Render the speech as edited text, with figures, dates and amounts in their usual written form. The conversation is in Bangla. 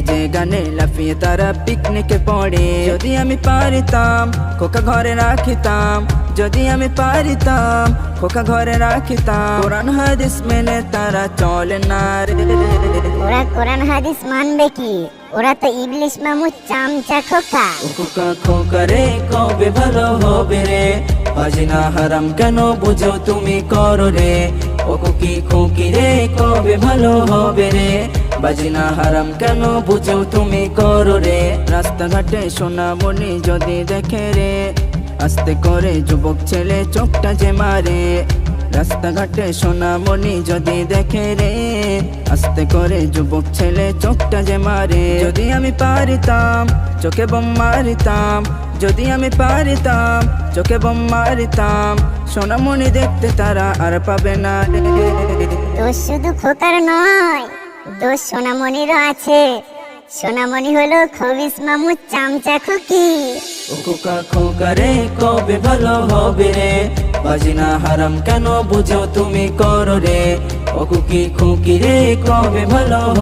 ডিজে গানে লাফিয়ে তারা পিকনিকে পড়ে। যদি আমি পারিতাম খোকা ঘরে রাখিতাম, যদি আমি পারিতাম খোকা ঘরে রাখিতাম। কোরআন হাদিস মেনে তারা চলে না রে। ওরা কোরআন হাদিস মানবে কি? ওরা তো ইবলিশ মামু চামচা খোকা। খোকা খোকা রে কবে ভালো হবে রে, বাজিনা হারাম কেন বুঝো তুমি করো রে। ও খুকি খুকি রে কবে ভালো হবে রে, বাজিনা হারাম কেন বুঝো তুমি করো রে। রাস্তাঘাটে সোনামণি যদি দেখে রে, আস্তে করে যুবক ছেলে চোখটা যে মারে। রাস্তাঘাটে সোনামণি যদি দেখে রে, আস্তে করে যুবক ছেলে চোখটা যে মারে। যদি আমি পারিতাম চোখে বোম মারিতাম, যদি আমি পারিতাম চোখে বোম মারিতাম। সোনামণি দেখতে তারা আর পাবে না রে। দোষ শুধু খোকার নয়, দোষ সোনামণিরও আছে। সোনামণি হলো খবিস মামু চামচা খুকি। ও খোকা খোকা রে কবে ভালো হবে রে, বাজিনা হারাম কেন বুঝো তুমি করো রে। ও খুকি খুকি রে কবে ভালো